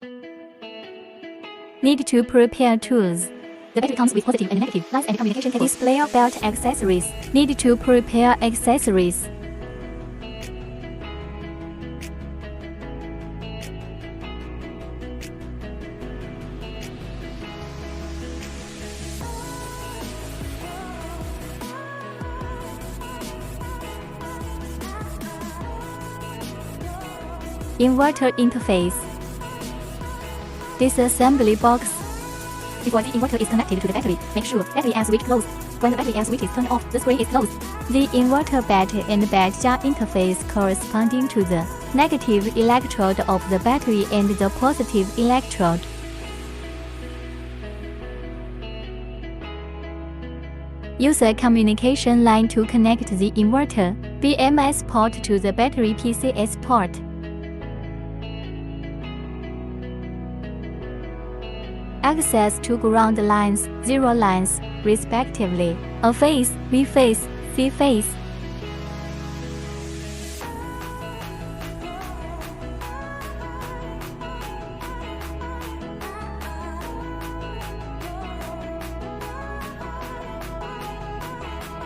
Need to prepare tools. The battery comes with positive and negative lines and communication cables. Display or belt accessories. Need to prepare accessories. Inverter interface. Disassembly box. Before the inverter is connected to the battery, make sure battery and switch closed. When the battery and switch is turned off, the screen is closed. The inverter bat and bat-ja interface corresponding to the negative electrode of the battery and the positive electrode. Use a communication line to connect the inverter BMS port to the battery PCS port. Access to ground lines, zero lines, respectively. A phase, B phase, C phase.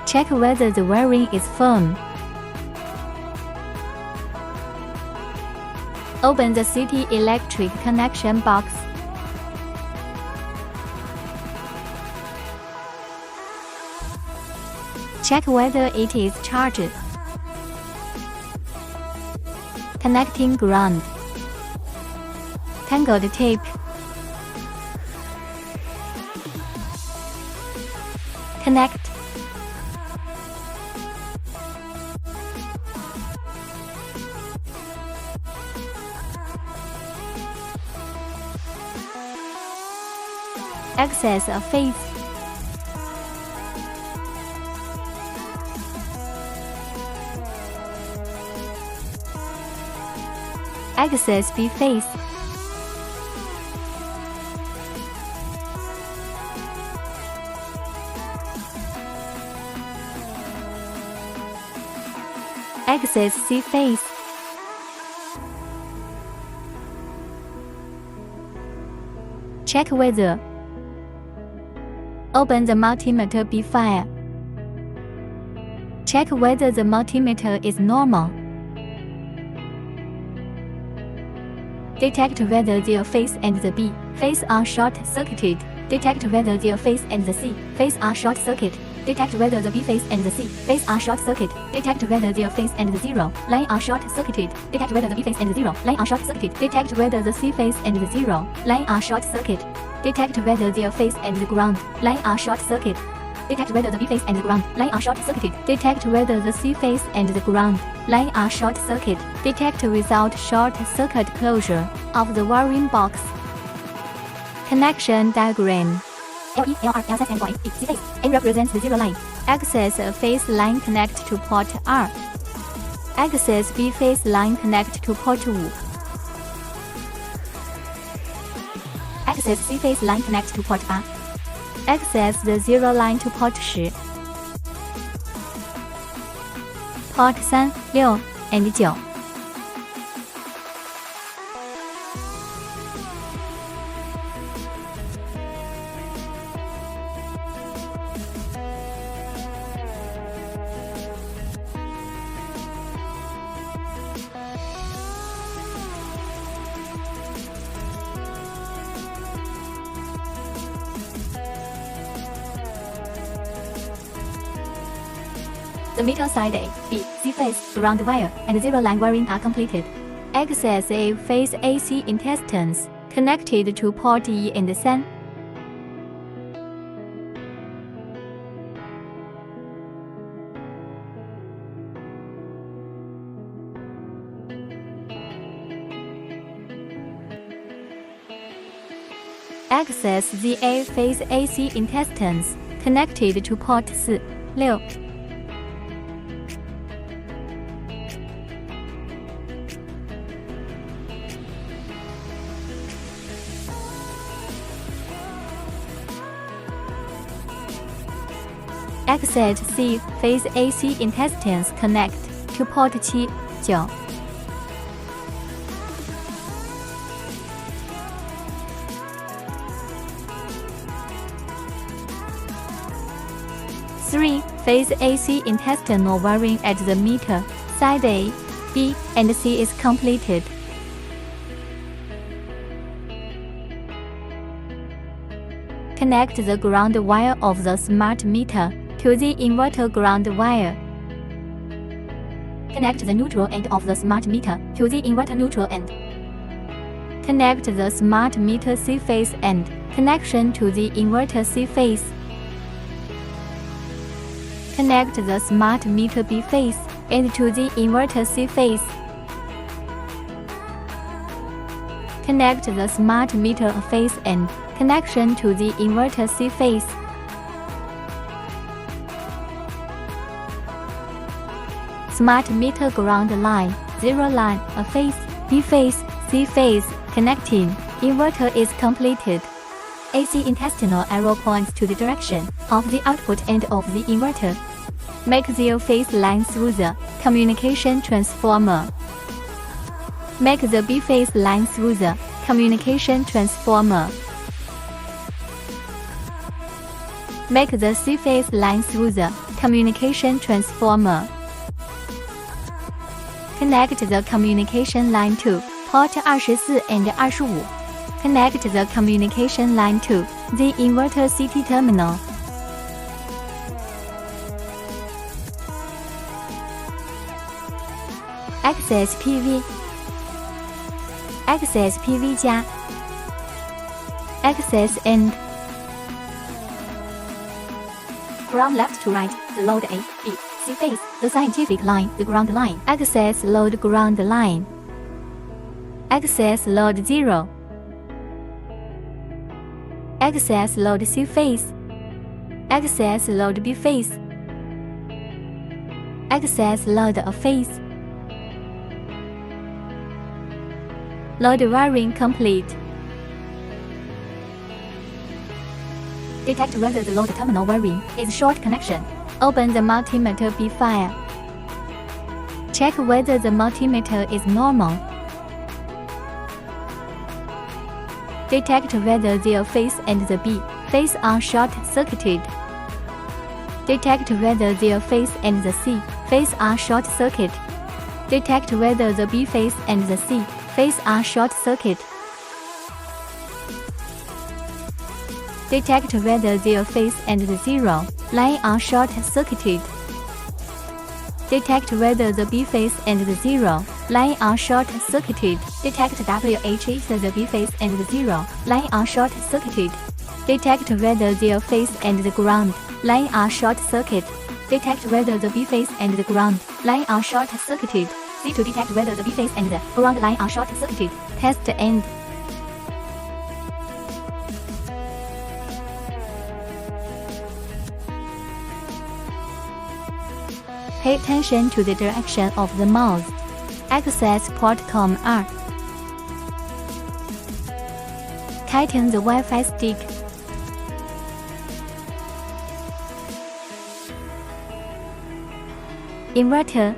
Check whether the wiring is firm. Open the City Electric connection box. Check whether it is charged. Connecting ground. Tangled tape. Connect. Access a phase. Access B phase. Access C phase. Check whether. Open the multimeter B file. Check whether the multimeter is normal. Detect whether the phase and the B phase are short-circuited. Detect whether the phase and the C phase are short-circuited. Detect whether the B phase and the C phase are short-circuited. Detect whether the phase and the zero line are short-circuited. Detect whether the B phase and the zero line are short-circuited. Detect whether the C phase and the zero line are short-circuited. Detect whether the phase and the ground line are short-circuited. Detect whether the B phase and the ground line are short-circuited. Detect whether the C phase and the ground line are short-circuited. Detect without short-circuit closure of the wiring box. Connection diagram. LE, LR, L7 and Y, C phase. A represents the zero line. Access a phase line connect to port R. Access B phase line connect to port 5. Access C phase line connect to port R. Access the zero line to port 10. Port 3, 6 and 9. The meter side A, B, C phase, ground wire, and zero line wiring are completed. Access A phase AC intestines connected to port E and 3. Access the A phase AC intestines connected to port 4, 6. Access C phase AC intestines connect to port 7, 9. 3. Phase AC intestinal wiring at the meter. Side A, B, and C is completed. Connect the ground wire of the smart meter to the inverter ground wire. Connect the neutral end of the smart meter to the inverter neutral end. Connect the smart meter C phase end connection to the inverter C phase. Connect the smart meter B phase end to the inverter C phase. Connect the smart meter A phase end connection to the inverter C phase. Smart meter ground line, 0 line, A phase, B phase, C phase, connecting. Inverter is completed. AC intestinal arrow points to the direction of the output end of the inverter. Make the phase line through the communication transformer. Make the B phase line through the communication transformer. Make the C phase line through the communication transformer. Connect the communication line to port 24 and 25. Connect the communication line to the inverter CT terminal. Access PV. Access PV 加 Access end. From left to right, the load A, B, C phase, the scientific line, the ground line. Access load ground line. Access load 0. Access load C phase. Access load B phase. Access load A phase. Load wiring complete. Detect whether the load terminal wiring is short connection. Open the multimeter B file. Check whether the multimeter is normal. Detect whether the A phase and the B phase are short-circuited. Detect whether the A phase and the C phase are short-circuit. Detect whether the B phase and the C phase are short-circuit. Detect whether the A phase and the 0 line are short-circuited. Detect whether the B phase and the 0 line are short-circuited. Detect WH so the B phase and the 0 line are short-circuited. Detect whether the A phase and the ground line are short-circuit. Detect whether the B phase and the ground line are short-circuited. C to detect whether the B phase and the ground line are short-circuited. Test end. Pay attention to the direction of the mouse. Access port COM2. Tighten the Wi-Fi stick. Inverter.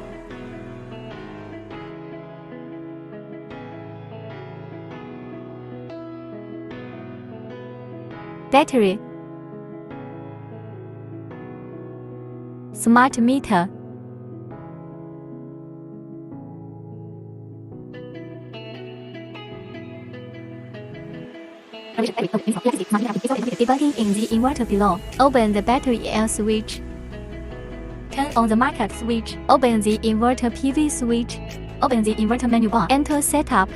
Battery. Smart meter. Debugging in the inverter below. Open the battery L switch. Turn on the market switch. Open the inverter PV switch. Open the inverter menu bar. Enter setup.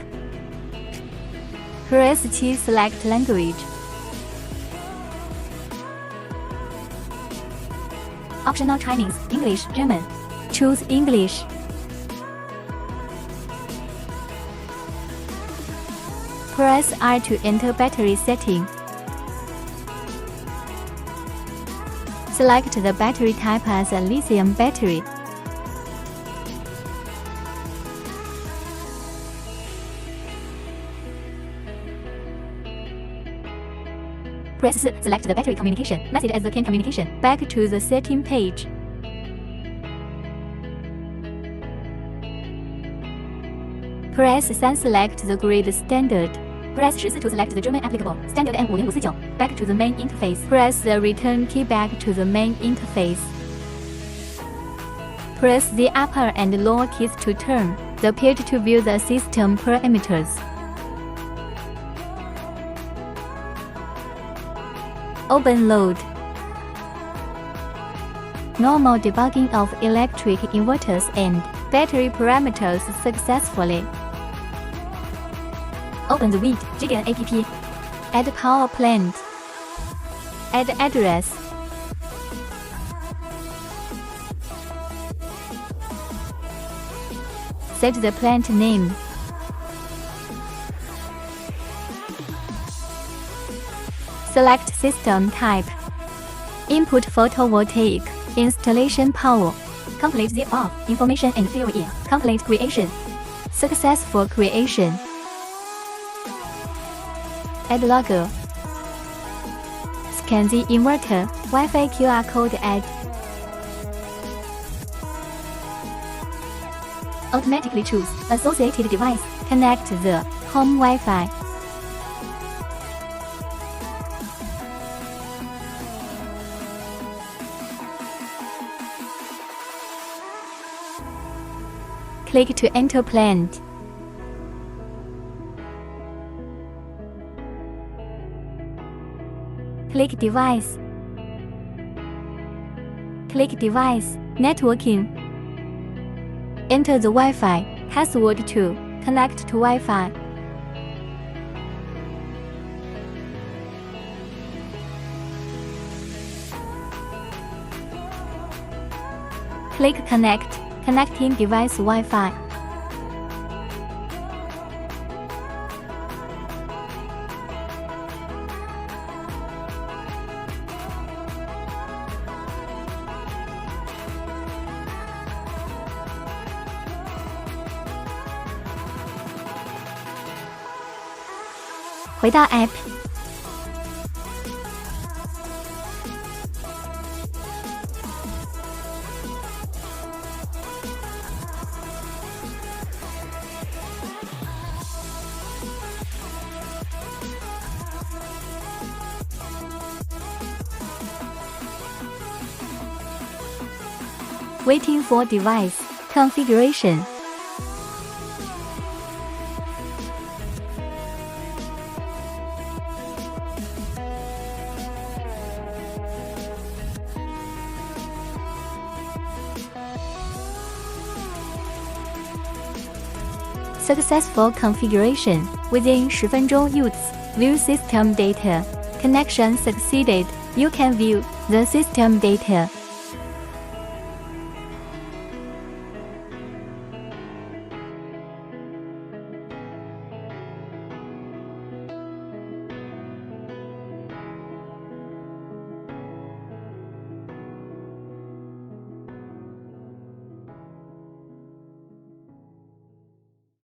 Press T select language. Optional Chinese, English, German. Choose English. Press R to enter battery setting. Select the battery type as a lithium battery. Press select the battery communication method as the CAN communication. Back to the setting page. Press Sun select the grid standard. Press 14 to select the German applicable. Standard M5049. Back to the main interface. Press the return key back to the main interface. Press the upper and lower keys to turn the page to view the system parameters. Open load. Normal debugging of electric inverters and battery parameters successfully. Open the WIT Jigen app. Add power plant. Add address. Set the plant name. Select system type. Input photovoltaic. Installation power. Complete the above information and fill in. Complete creation. Successful creation. Add logo. Scan the inverter. Wi-Fi QR code add. Automatically choose associated device. Connect the home Wi-Fi. Click to enter plant. Click device. Click device. Networking. Enter the Wi-Fi password to connect to Wi-Fi. Click connect. Connecting device Wi-Fi.回到 App。Waiting for device configuration. Successful configuration. Within 10 分钟 use. View system data. Connection succeeded. You can view the system data.